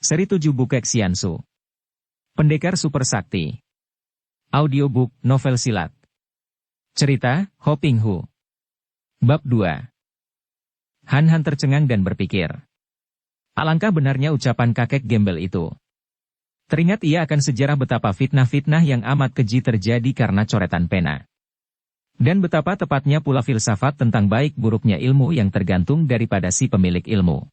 Seri 7 Bukek Xiansu. Pendekar Super Sakti. Audiobook, novel silat. Cerita, Ho Ping Hu. Bab 2. Han Han tercengang dan berpikir. Alangkah benarnya ucapan kakek gembel itu. Teringat ia akan sejarah betapa fitnah-fitnah yang amat keji terjadi karena coretan pena. Dan betapa tepatnya pula filsafat tentang baik buruknya ilmu yang tergantung daripada si pemilik ilmu.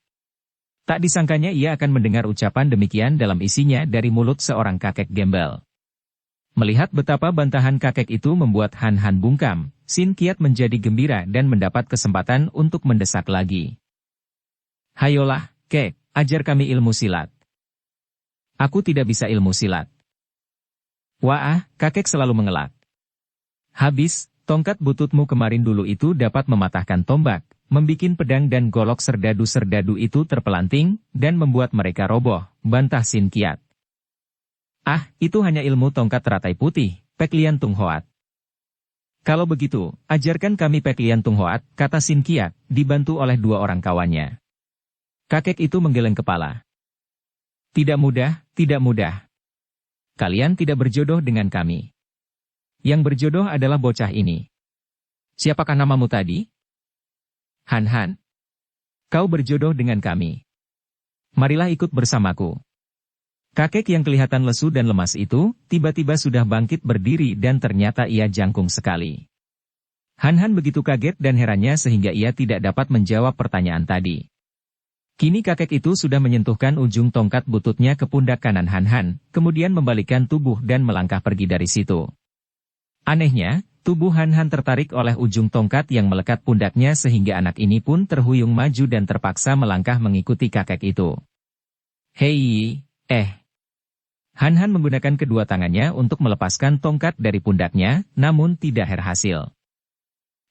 Tak disangkanya ia akan mendengar ucapan demikian dalam isinya dari mulut seorang kakek gembel. Melihat betapa bantahan kakek itu membuat Han Han bungkam, Sin Qiat menjadi gembira dan mendapat kesempatan untuk mendesak lagi. Hayolah, kek, ajar kami ilmu silat. Aku tidak bisa ilmu silat. Wah, kakek selalu mengelak. Habis, tongkat bututmu kemarin dulu itu dapat mematahkan tombak, membikin pedang dan golok serdadu-serdadu itu terpelanting, dan membuat mereka roboh, bantah Sin Qiat. Ah, itu hanya ilmu tongkat teratai putih, Pek Lian Tung Hoat. Kalau begitu, ajarkan kami Pek Lian Tung Hoat, kata Sin Qiat, dibantu oleh dua orang kawannya. Kakek itu menggeleng kepala. Tidak mudah, tidak mudah. Kalian tidak berjodoh dengan kami. Yang berjodoh adalah bocah ini. Siapakah namamu tadi? Han Han. Kau berjodoh dengan kami. Marilah ikut bersamaku. Kakek yang kelihatan lesu dan lemas itu, tiba-tiba sudah bangkit berdiri dan ternyata ia jangkung sekali. Han Han begitu kaget dan herannya sehingga ia tidak dapat menjawab pertanyaan tadi. Kini kakek itu sudah menyentuhkan ujung tongkat bututnya ke pundak kanan Han Han, kemudian membalikkan tubuh dan melangkah pergi dari situ. Anehnya, tubuh Han Han tertarik oleh ujung tongkat yang melekat pundaknya sehingga anak ini pun terhuyung maju dan terpaksa melangkah mengikuti kakek itu. Hei, Han Han menggunakan kedua tangannya untuk melepaskan tongkat dari pundaknya, namun tidak berhasil.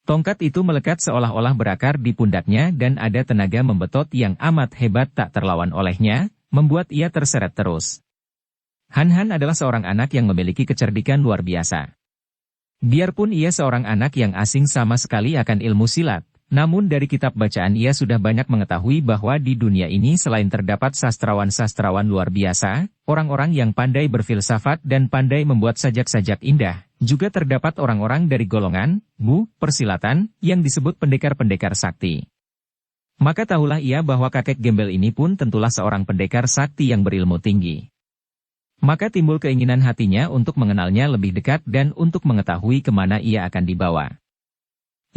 Tongkat itu melekat seolah-olah berakar di pundaknya dan ada tenaga membetot yang amat hebat tak terlawan olehnya, membuat ia terseret terus. Han Han adalah seorang anak yang memiliki kecerdikan luar biasa. Biarpun ia seorang anak yang asing sama sekali akan ilmu silat, namun dari kitab bacaan ia sudah banyak mengetahui bahwa di dunia ini selain terdapat sastrawan-sastrawan luar biasa, orang-orang yang pandai berfilsafat dan pandai membuat sajak-sajak indah, juga terdapat orang-orang dari golongan, persilatan, yang disebut pendekar-pendekar sakti. Maka tahulah ia bahwa kakek gembel ini pun tentulah seorang pendekar sakti yang berilmu tinggi. Maka timbul keinginan hatinya untuk mengenalnya lebih dekat dan untuk mengetahui kemana ia akan dibawa.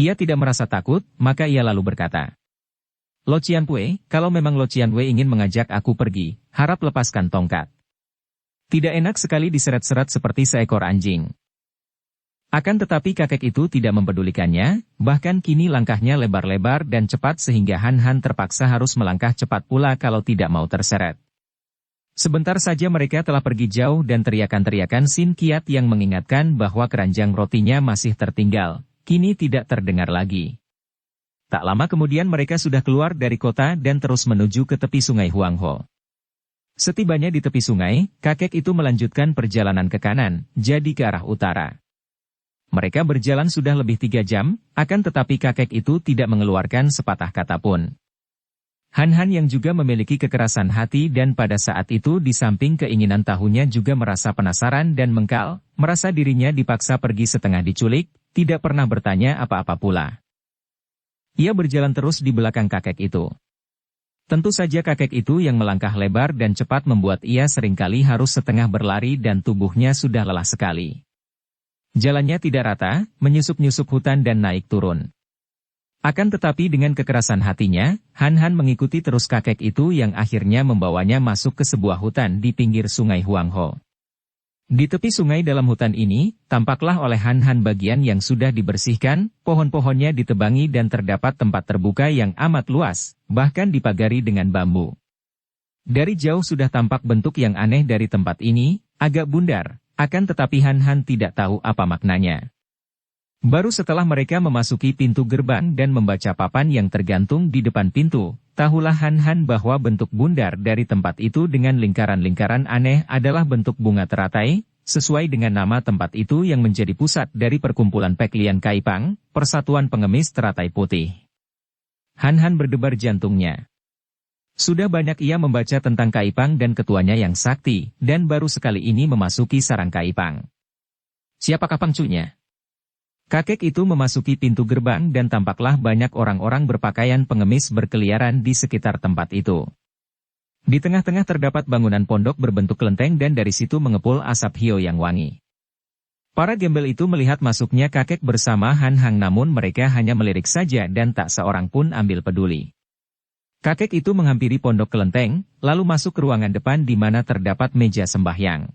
Ia tidak merasa takut, maka ia lalu berkata, Lo Qianpue, kalau memang Lo Qianpue ingin mengajak aku pergi, harap lepaskan tongkat. Tidak enak sekali diseret-seret seperti seekor anjing. Akan tetapi kakek itu tidak mempedulikannya, bahkan kini langkahnya lebar-lebar dan cepat sehingga Han Han terpaksa harus melangkah cepat pula kalau tidak mau terseret. Sebentar saja mereka telah pergi jauh dan teriakan-teriakan Sin Qiat yang mengingatkan bahwa keranjang rotinya masih tertinggal, kini tidak terdengar lagi. Tak lama kemudian mereka sudah keluar dari kota dan terus menuju ke tepi sungai Huangho. Setibanya di tepi sungai, kakek itu melanjutkan perjalanan ke kanan, jadi ke arah utara. Mereka berjalan sudah lebih 3 jam, akan tetapi kakek itu tidak mengeluarkan sepatah kata pun. Han Han yang juga memiliki kekerasan hati dan pada saat itu di samping keinginan tahunya juga merasa penasaran dan mengkal, merasa dirinya dipaksa pergi setengah diculik, tidak pernah bertanya apa-apa pula. Ia berjalan terus di belakang kakek itu. Tentu saja kakek itu yang melangkah lebar dan cepat membuat ia seringkali harus setengah berlari dan tubuhnya sudah lelah sekali. Jalannya tidak rata, menyusup-nyusup hutan dan naik turun. Akan tetapi dengan kekerasan hatinya, Han Han mengikuti terus kakek itu yang akhirnya membawanya masuk ke sebuah hutan di pinggir sungai Huangho. Di tepi sungai dalam hutan ini, tampaklah oleh Han Han bagian yang sudah dibersihkan, pohon-pohonnya ditebangi dan terdapat tempat terbuka yang amat luas, bahkan dipagari dengan bambu. Dari jauh sudah tampak bentuk yang aneh dari tempat ini, agak bundar, akan tetapi Han Han tidak tahu apa maknanya. Baru setelah mereka memasuki pintu gerbang dan membaca papan yang tergantung di depan pintu, tahulah Han Han bahwa bentuk bundar dari tempat itu dengan lingkaran-lingkaran aneh adalah bentuk bunga teratai, sesuai dengan nama tempat itu yang menjadi pusat dari perkumpulan Pek Lian Kaipang, Persatuan Pengemis Teratai Putih. Han Han berdebar jantungnya. Sudah banyak ia membaca tentang Kaipang dan ketuanya yang sakti, dan baru sekali ini memasuki sarang Kaipang. Siapakah pangcunya? Kakek itu memasuki pintu gerbang dan tampaklah banyak orang-orang berpakaian pengemis berkeliaran di sekitar tempat itu. Di tengah-tengah terdapat bangunan pondok berbentuk kelenteng dan dari situ mengepul asap hio yang wangi. Para gembel itu melihat masuknya kakek bersama Han Hang namun mereka hanya melirik saja dan tak seorang pun ambil peduli. Kakek itu menghampiri pondok kelenteng, lalu masuk ke ruangan depan di mana terdapat meja sembahyang.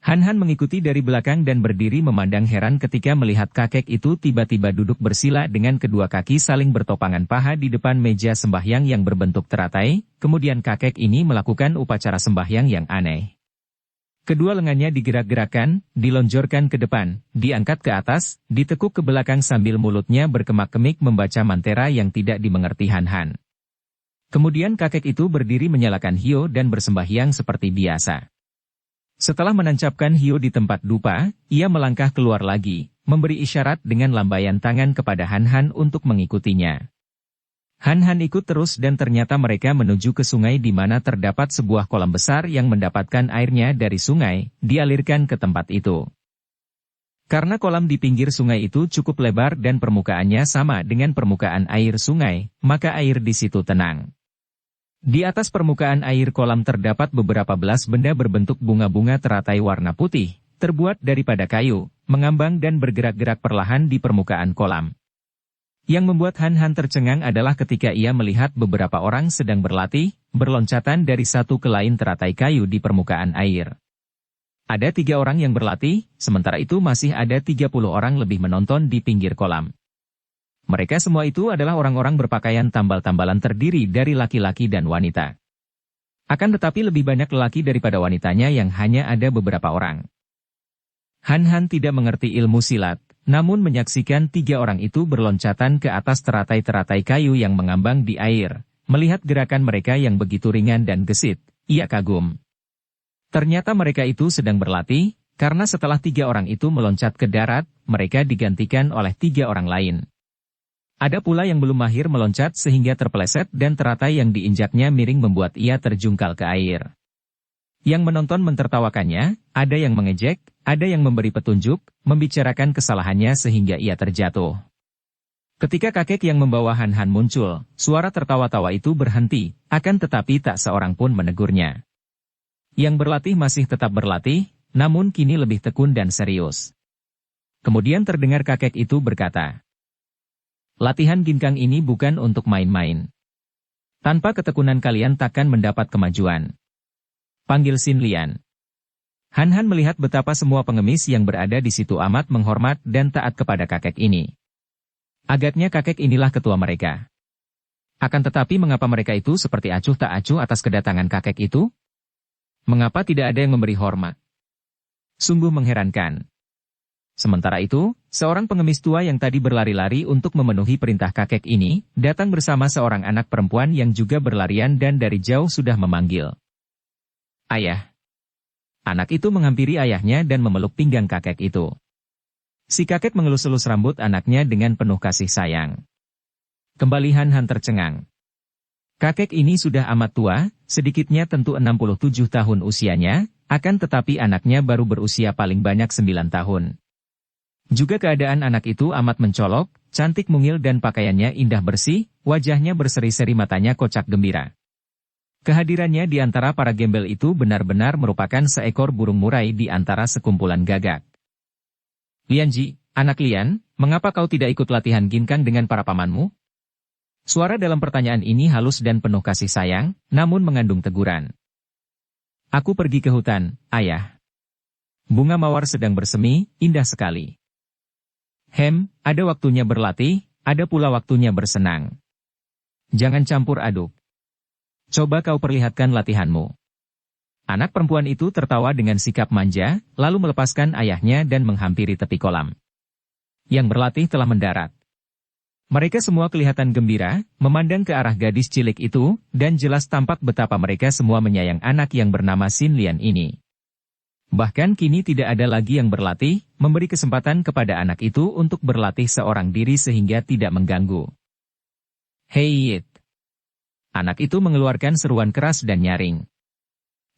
Han Han mengikuti dari belakang dan berdiri memandang heran ketika melihat kakek itu tiba-tiba duduk bersila dengan kedua kaki saling bertopangan paha di depan meja sembahyang yang berbentuk teratai, kemudian kakek ini melakukan upacara sembahyang yang aneh. Kedua lengannya digerak-gerakkan, dilonjorkan ke depan, diangkat ke atas, ditekuk ke belakang sambil mulutnya berkemak-kemik membaca mantera yang tidak dimengerti Han Han. Kemudian kakek itu berdiri menyalakan hio dan bersembahyang seperti biasa. Setelah menancapkan hio di tempat dupa, ia melangkah keluar lagi, memberi isyarat dengan lambaian tangan kepada Han Han untuk mengikutinya. Han Han ikut terus dan ternyata mereka menuju ke sungai di mana terdapat sebuah kolam besar yang mendapatkan airnya dari sungai, dialirkan ke tempat itu. Karena kolam di pinggir sungai itu cukup lebar dan permukaannya sama dengan permukaan air sungai, maka air di situ tenang. Di atas permukaan air kolam terdapat beberapa belas benda berbentuk bunga-bunga teratai warna putih, terbuat daripada kayu, mengambang dan bergerak-gerak perlahan di permukaan kolam. Yang membuat Han Han tercengang adalah ketika ia melihat beberapa orang sedang berlatih, berloncatan dari satu ke lain teratai kayu di permukaan air. Ada 3 orang yang berlatih, sementara itu masih ada 30 orang lebih menonton di pinggir kolam. Mereka semua itu adalah orang-orang berpakaian tambal-tambalan terdiri dari laki-laki dan wanita. Akan tetapi lebih banyak lelaki daripada wanitanya yang hanya ada beberapa orang. Han Han tidak mengerti ilmu silat, namun menyaksikan 3 orang itu berloncatan ke atas teratai-teratai kayu yang mengambang di air. Melihat gerakan mereka yang begitu ringan dan gesit, ia kagum. Ternyata mereka itu sedang berlatih, karena setelah 3 orang itu meloncat ke darat, mereka digantikan oleh 3 orang lain. Ada pula yang belum mahir meloncat sehingga terpeleset dan teratai yang diinjaknya miring membuat ia terjungkal ke air. Yang menonton mentertawakannya, ada yang mengejek, ada yang memberi petunjuk, membicarakan kesalahannya sehingga ia terjatuh. Ketika kakek yang membawa Han Han muncul, suara tertawa-tawa itu berhenti, akan tetapi tak seorang pun menegurnya. Yang berlatih masih tetap berlatih, namun kini lebih tekun dan serius. Kemudian terdengar kakek itu berkata, "Latihan ginkang ini bukan untuk main-main. Tanpa ketekunan kalian takkan mendapat kemajuan. Panggil Sin Lian." Han Han melihat betapa semua pengemis yang berada di situ amat menghormat dan taat kepada kakek ini. Agaknya kakek inilah ketua mereka. Akan tetapi mengapa mereka itu seperti acuh tak acuh atas kedatangan kakek itu? Mengapa tidak ada yang memberi hormat? Sungguh mengherankan. Sementara itu, seorang pengemis tua yang tadi berlari-lari untuk memenuhi perintah kakek ini, datang bersama seorang anak perempuan yang juga berlarian dan dari jauh sudah memanggil, "Ayah." Anak itu menghampiri ayahnya dan memeluk pinggang kakek itu. Si kakek mengelus-elus rambut anaknya dengan penuh kasih sayang. Kembali Han Han tercengang. Kakek ini sudah amat tua, sedikitnya tentu 67 tahun usianya, akan tetapi anaknya baru berusia paling banyak 9 tahun. Juga keadaan anak itu amat mencolok, cantik mungil dan pakaiannya indah bersih, wajahnya berseri-seri matanya kocak gembira. Kehadirannya di antara para gembel itu benar-benar merupakan seekor burung murai di antara sekumpulan gagak. "Lianji, anak Lian, mengapa kau tidak ikut latihan ginkang dengan para pamanmu?" Suara dalam pertanyaan ini halus dan penuh kasih sayang, namun mengandung teguran. "Aku pergi ke hutan, ayah. Bunga mawar sedang bersemi, indah sekali. Ada waktunya berlatih, ada pula waktunya bersenang. Jangan campur aduk. Coba kau perlihatkan latihanmu." Anak perempuan itu tertawa dengan sikap manja, lalu melepaskan ayahnya dan menghampiri tepi kolam. Yang berlatih telah mendarat. Mereka semua kelihatan gembira, memandang ke arah gadis cilik itu, dan jelas tampak betapa mereka semua menyayang anak yang bernama Sin Lian ini. Bahkan kini tidak ada lagi yang berlatih, memberi kesempatan kepada anak itu untuk berlatih seorang diri sehingga tidak mengganggu. "Hei Yit, Anak itu mengeluarkan seruan keras dan nyaring.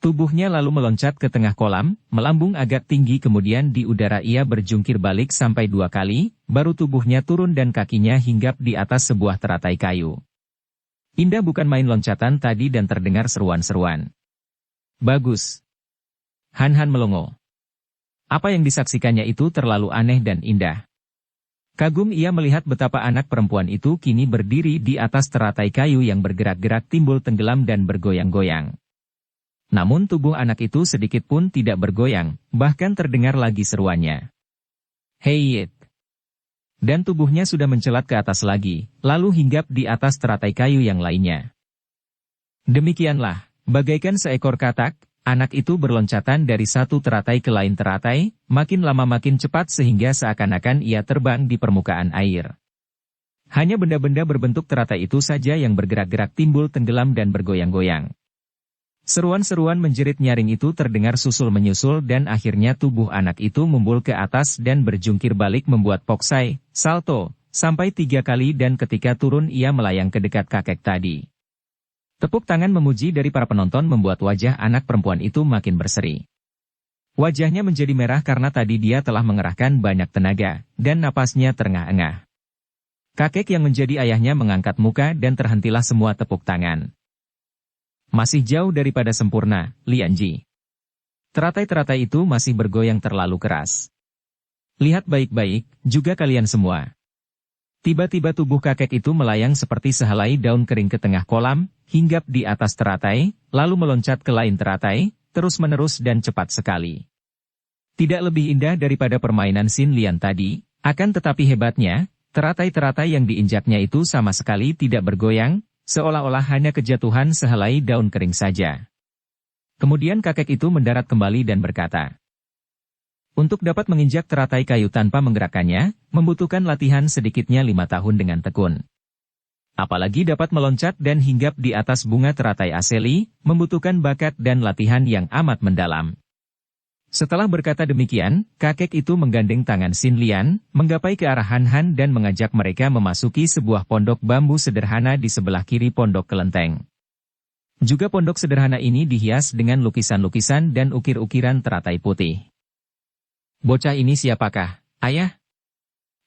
Tubuhnya lalu meloncat ke tengah kolam, melambung agak tinggi kemudian di udara ia berjungkir balik sampai 2 kali, baru tubuhnya turun dan kakinya hinggap di atas sebuah teratai kayu. Indah bukan main loncatan tadi dan terdengar seruan-seruan. Bagus. Han melongo. Apa yang disaksikannya itu terlalu aneh dan indah. Kagum ia melihat betapa anak perempuan itu kini berdiri di atas teratai kayu yang bergerak-gerak timbul tenggelam dan bergoyang-goyang. Namun tubuh anak itu sedikit pun tidak bergoyang, bahkan terdengar lagi seruannya. Hei Yit! Dan tubuhnya sudah mencelat ke atas lagi, lalu hinggap di atas teratai kayu yang lainnya. Demikianlah, bagaikan seekor katak, anak itu berloncatan dari satu teratai ke lain teratai, makin lama makin cepat sehingga seakan-akan ia terbang di permukaan air. Hanya benda-benda berbentuk teratai itu saja yang bergerak-gerak timbul tenggelam dan bergoyang-goyang. Seruan-seruan menjerit nyaring itu terdengar susul-menyusul dan akhirnya tubuh anak itu mumbul ke atas dan berjungkir balik membuat poksai, salto, sampai 3 kali dan ketika turun ia melayang ke dekat kakek tadi. Tepuk tangan memuji dari para penonton membuat wajah anak perempuan itu makin berseri. Wajahnya menjadi merah karena tadi dia telah mengerahkan banyak tenaga, dan napasnya terengah-engah. Kakek yang menjadi ayahnya mengangkat muka dan terhentilah semua tepuk tangan. Masih jauh daripada sempurna, Lianji. Teratai-teratai itu masih bergoyang terlalu keras. Lihat baik-baik, juga kalian semua. Tiba-tiba tubuh kakek itu melayang seperti sehelai daun kering ke tengah kolam, hinggap di atas teratai, lalu meloncat ke lain teratai, terus-menerus dan cepat sekali. Tidak lebih indah daripada permainan Xin Lian tadi, akan tetapi hebatnya, teratai-teratai yang diinjaknya itu sama sekali tidak bergoyang, seolah-olah hanya kejatuhan sehelai daun kering saja. Kemudian kakek itu mendarat kembali dan berkata, untuk dapat menginjak teratai kayu tanpa menggerakkannya, membutuhkan latihan sedikitnya 5 tahun dengan tekun. Apalagi dapat meloncat dan hinggap di atas bunga teratai aseli, membutuhkan bakat dan latihan yang amat mendalam. Setelah berkata demikian, kakek itu menggandeng tangan Xin Lian, menggapai ke arah Han dan mengajak mereka memasuki sebuah pondok bambu sederhana di sebelah kiri pondok kelenteng. Juga pondok sederhana ini dihias dengan lukisan-lukisan dan ukir-ukiran teratai putih. Bocah ini siapakah, ayah?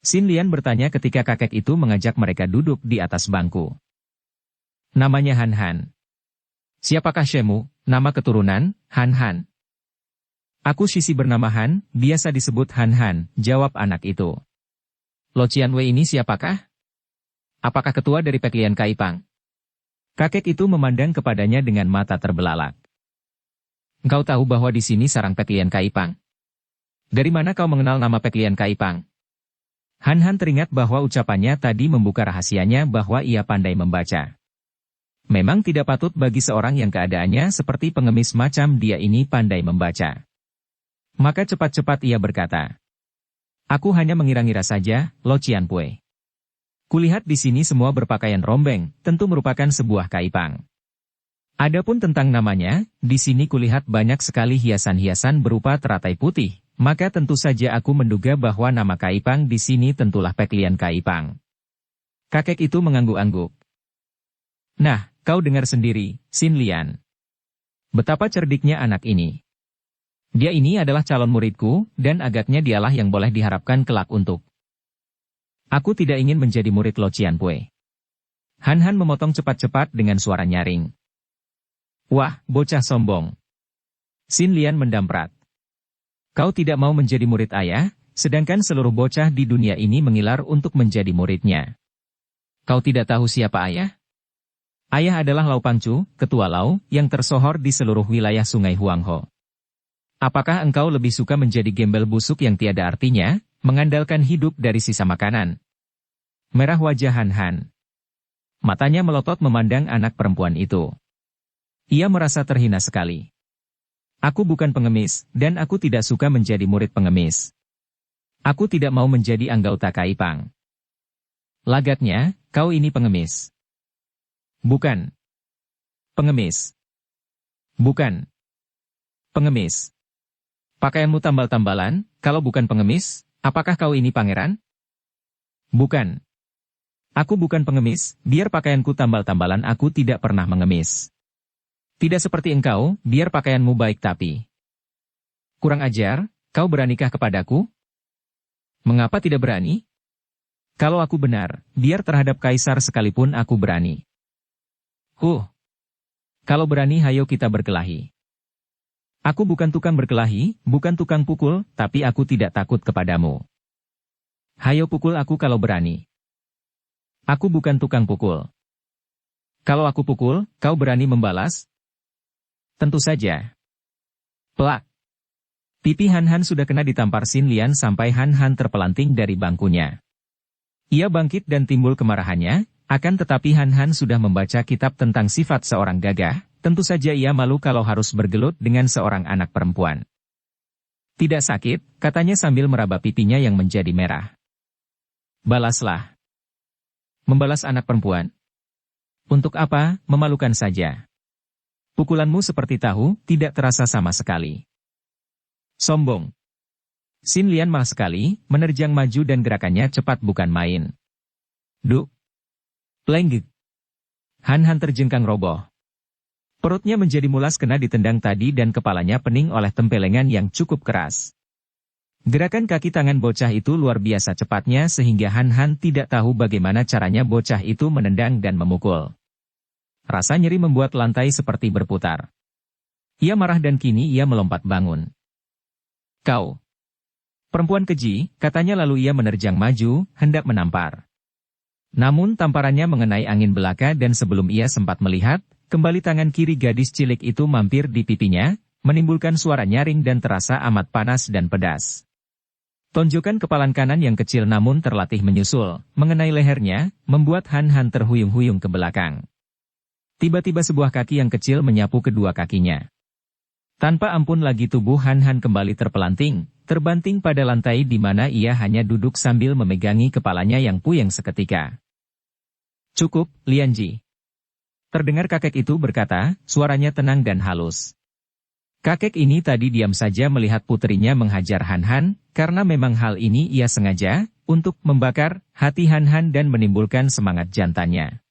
Xin Lian bertanya ketika kakek itu mengajak mereka duduk di atas bangku. Namanya Han. Siapakah Shemu, nama keturunan, Han? Aku Sisi bernama Han, biasa disebut Han, jawab anak itu. Lo Qianwei ini siapakah? Apakah ketua dari Peklian Kaipang? Kakek itu memandang kepadanya dengan mata terbelalak. Engkau tahu bahwa di sini sarang Peklian Kaipang? Dari mana kau mengenal nama Peklian Kaipang? Han teringat bahwa ucapannya tadi membuka rahasianya bahwa ia pandai membaca. Memang tidak patut bagi seorang yang keadaannya seperti pengemis macam dia ini pandai membaca. Maka cepat-cepat ia berkata, aku hanya mengira-ngira saja, Lo Qianpui. Kulihat di sini semua berpakaian rombeng, tentu merupakan sebuah kaipang. Adapun tentang namanya, di sini kulihat banyak sekali hiasan-hiasan berupa teratai putih. Maka tentu saja aku menduga bahwa nama Kaipang di sini tentulah Peklian Kaipang. Kakek itu mengangguk-angguk. Nah, kau dengar sendiri, Xin Lian. Betapa cerdiknya anak ini. Dia ini adalah calon muridku, dan agaknya dialah yang boleh diharapkan kelak untuk. Aku tidak ingin menjadi murid Lo Qianpui. Han memotong cepat-cepat dengan suara nyaring. Wah, bocah sombong. Xin Lian mendamprat. Kau tidak mau menjadi murid ayah, sedangkan seluruh bocah di dunia ini mengilar untuk menjadi muridnya. Kau tidak tahu siapa ayah? Ayah adalah Lau Pangcu, ketua Lau, yang tersohor di seluruh wilayah Sungai Huangho. Apakah engkau lebih suka menjadi gembel busuk yang tiada artinya, mengandalkan hidup dari sisa makanan? Merah wajah Han. Matanya melotot memandang anak perempuan itu. Ia merasa terhina sekali. Aku bukan pengemis, dan aku tidak suka menjadi murid pengemis. Aku tidak mau menjadi anggota Kaipang. Lagatnya, kau ini pengemis. Bukan. Pengemis. Bukan. Pengemis. Pakaianmu tambal-tambalan, kalau bukan pengemis, apakah kau ini pangeran? Bukan. Aku bukan pengemis, biar pakaianku tambal-tambalan aku tidak pernah mengemis. Tidak seperti engkau, biar pakaianmu baik tapi. Kurang ajar, kau beranikah kepadaku? Mengapa tidak berani? Kalau aku benar, biar terhadap kaisar sekalipun aku berani. Kalau berani hayo kita berkelahi. Aku bukan tukang berkelahi, bukan tukang pukul, tapi aku tidak takut kepadamu. Hayo pukul aku kalau berani. Aku bukan tukang pukul. Kalau aku pukul, kau berani membalas? Tentu saja. Plak. Pipi Han Han sudah kena ditampar Xin Lian sampai Han Han terpelanting dari bangkunya. Ia bangkit dan timbul kemarahannya, akan tetapi Han Han sudah membaca kitab tentang sifat seorang gagah, tentu saja ia malu kalau harus bergelut dengan seorang anak perempuan. Tidak sakit, katanya sambil meraba pipinya yang menjadi merah. Balaslah. Membalas anak perempuan? Untuk apa, memalukan saja. Pukulanmu seperti tahu, tidak terasa sama sekali. Sombong. Xin Lian marah sekali, menerjang maju dan gerakannya cepat bukan main. Duk. Plenggik. Han Han terjengkang roboh. Perutnya menjadi mulas kena ditendang tadi dan kepalanya pening oleh tempelengan yang cukup keras. Gerakan kaki tangan bocah itu luar biasa cepatnya sehingga Han Han tidak tahu bagaimana caranya bocah itu menendang dan memukul. Rasa nyeri membuat lantai seperti berputar. Ia marah dan kini ia melompat bangun. Kau. Perempuan keji, katanya lalu ia menerjang maju, hendak menampar. Namun tamparannya mengenai angin belaka dan sebelum ia sempat melihat, kembali tangan kiri gadis cilik itu mampir di pipinya, menimbulkan suara nyaring dan terasa amat panas dan pedas. Tonjokan kepalan kanan yang kecil namun terlatih menyusul, mengenai lehernya, membuat Han Han terhuyung-huyung ke belakang. Tiba-tiba sebuah kaki yang kecil menyapu kedua kakinya. Tanpa ampun lagi tubuh Han Han kembali terpelanting, terbanting pada lantai di mana ia hanya duduk sambil memegangi kepalanya yang puyeng seketika. Cukup, Lianji. Terdengar kakek itu berkata, suaranya tenang dan halus. Kakek ini tadi diam saja melihat puterinya menghajar Han Han, karena memang hal ini ia sengaja, untuk membakar hati Han Han dan menimbulkan semangat jantannya.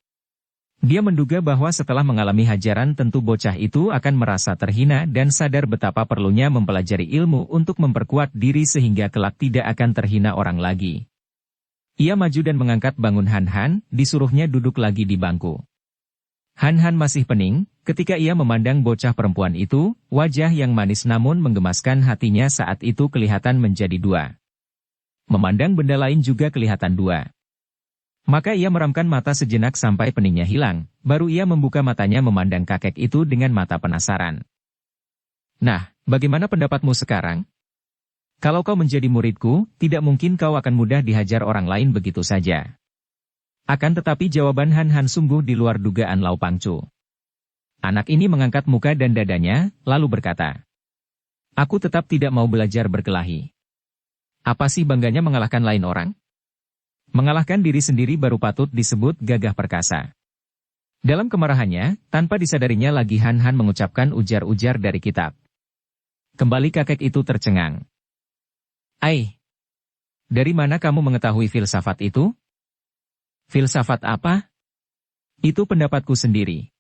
Dia menduga bahwa setelah mengalami hajaran tentu bocah itu akan merasa terhina dan sadar betapa perlunya mempelajari ilmu untuk memperkuat diri sehingga kelak tidak akan terhina orang lagi. Ia maju dan mengangkat bangun Han Han, disuruhnya duduk lagi di bangku. Han Han masih pening, ketika ia memandang bocah perempuan itu, wajah yang manis namun menggemaskan hatinya saat itu kelihatan menjadi dua. Memandang benda lain juga kelihatan dua. Maka ia meramkan mata sejenak sampai peningnya hilang, baru ia membuka matanya memandang kakek itu dengan mata penasaran. Nah, bagaimana pendapatmu sekarang? Kalau kau menjadi muridku, tidak mungkin kau akan mudah dihajar orang lain begitu saja. Akan tetapi jawaban Han Han sungguh di luar dugaan Lau Pangcu. Anak ini mengangkat muka dan dadanya, lalu berkata, aku tetap tidak mau belajar berkelahi. Apa sih bangganya mengalahkan lain orang? Mengalahkan diri sendiri baru patut disebut gagah perkasa. Dalam kemarahannya, tanpa disadarinya lagi Han Han mengucapkan ujar-ujar dari kitab. Kembali kakek itu tercengang. Dari mana kamu mengetahui filsafat itu? Filsafat apa? Itu pendapatku sendiri.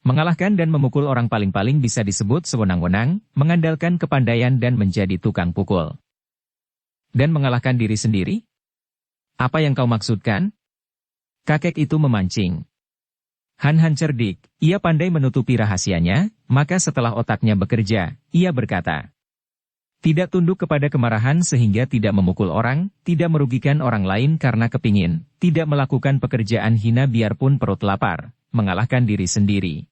Mengalahkan dan memukul orang paling-paling bisa disebut sewenang-wenang, mengandalkan kepandaian dan menjadi tukang pukul. Dan mengalahkan diri sendiri? Apa yang kau maksudkan? Kakek itu memancing. Han Han cerdik, ia pandai menutupi rahasianya, maka setelah otaknya bekerja, ia berkata, tidak tunduk kepada kemarahan sehingga tidak memukul orang, tidak merugikan orang lain karena kepingin, tidak melakukan pekerjaan hina biarpun perut lapar, mengalahkan diri sendiri.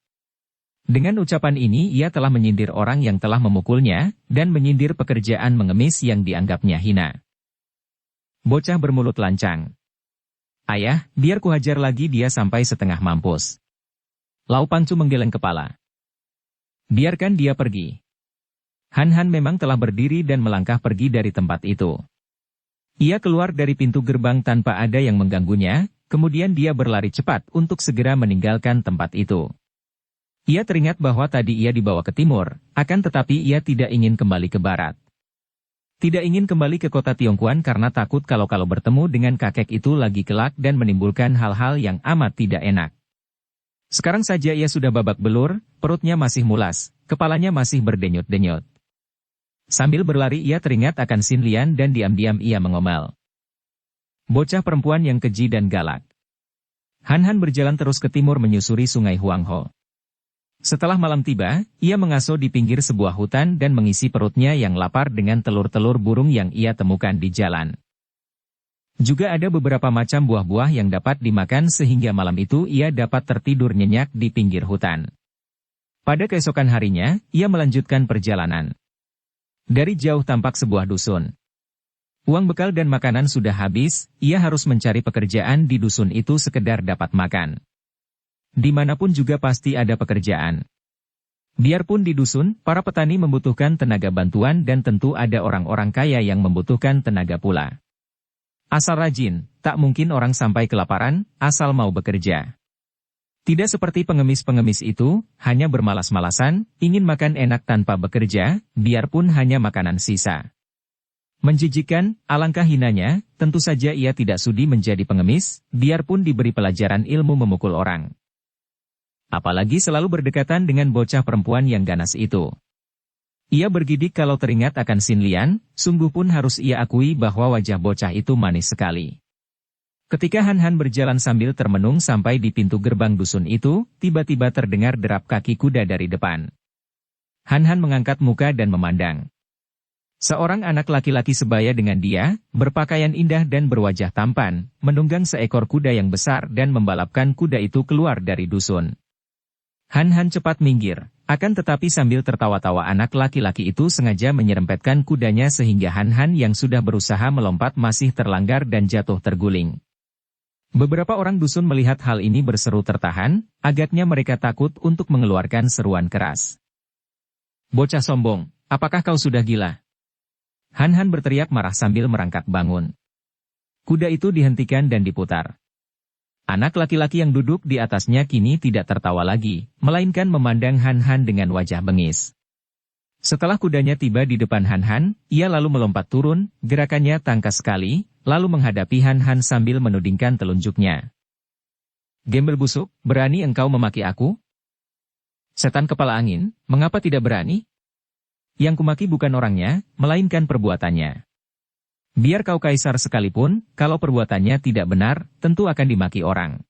Dengan ucapan ini ia telah menyindir orang yang telah memukulnya, dan menyindir pekerjaan mengemis yang dianggapnya hina. Bocah bermulut lancang. Ayah, biar kuhajar lagi dia sampai setengah mampus. Lau Pangcu menggeleng kepala. Biarkan dia pergi. Han Han memang telah berdiri dan melangkah pergi dari tempat itu. Ia keluar dari pintu gerbang tanpa ada yang mengganggunya, kemudian dia berlari cepat untuk segera meninggalkan tempat itu. Ia teringat bahwa tadi ia dibawa ke timur, akan tetapi ia tidak ingin kembali ke barat. Tidak ingin kembali ke kota Tiongkuan karena takut kalau bertemu dengan kakek itu lagi kelak dan menimbulkan hal-hal yang amat tidak enak. Sekarang saja ia sudah babak belur, perutnya masih mulas, kepalanya masih berdenyut-denyut. Sambil berlari ia teringat akan Xin Lian dan diam-diam ia mengomel. Bocah perempuan yang keji dan galak. Han Han berjalan terus ke timur menyusuri sungai Huangho. Setelah malam tiba, ia mengasuh di pinggir sebuah hutan dan mengisi perutnya yang lapar dengan telur-telur burung yang ia temukan di jalan. Juga ada beberapa macam buah-buah yang dapat dimakan sehingga malam itu ia dapat tertidur nyenyak di pinggir hutan. Pada keesokan harinya, ia melanjutkan perjalanan. Dari jauh tampak sebuah dusun. Uang bekal dan makanan sudah habis, ia harus mencari pekerjaan di dusun itu sekedar dapat makan. Dimanapun juga pasti ada pekerjaan. Biarpun di dusun, para petani membutuhkan tenaga bantuan dan tentu ada orang-orang kaya yang membutuhkan tenaga pula. Asal rajin, tak mungkin orang sampai kelaparan, asal mau bekerja. Tidak seperti pengemis-pengemis itu, hanya bermalas-malasan, ingin makan enak tanpa bekerja, biarpun hanya makanan sisa. Menjijikkan, alangkah hinanya, tentu saja ia tidak sudi menjadi pengemis, biarpun diberi pelajaran ilmu memukul orang. Apalagi selalu berdekatan dengan bocah perempuan yang ganas itu. Ia bergidik kalau teringat akan Xin Lian, sungguh pun harus ia akui bahwa wajah bocah itu manis sekali. Ketika Han Han berjalan sambil termenung sampai di pintu gerbang dusun itu, tiba-tiba terdengar derap kaki kuda dari depan. Han Han mengangkat muka dan memandang. Seorang anak laki-laki sebaya dengan dia, berpakaian indah dan berwajah tampan, menunggang seekor kuda yang besar dan membalapkan kuda itu keluar dari dusun. Han Han cepat minggir, akan tetapi sambil tertawa-tawa anak laki-laki itu sengaja menyerempetkan kudanya sehingga Han Han yang sudah berusaha melompat masih terlanggar dan jatuh terguling. Beberapa orang dusun melihat hal ini berseru tertahan, agaknya mereka takut untuk mengeluarkan seruan keras. Bocah sombong, apakah kau sudah gila? Han Han berteriak marah sambil merangkak bangun. Kuda itu dihentikan dan diputar. Anak laki-laki yang duduk di atasnya kini tidak tertawa lagi, melainkan memandang Han Han dengan wajah bengis. Setelah kudanya tiba di depan Han Han, ia lalu melompat turun, gerakannya tangkas sekali, lalu menghadapi Han Han sambil menudingkan telunjuknya. Gembel busuk, berani engkau memaki aku? Setan kepala angin, mengapa tidak berani? Yang kumaki bukan orangnya, melainkan perbuatannya. Biar kau kaisar sekalipun, kalau perbuatannya tidak benar, tentu akan dimaki orang.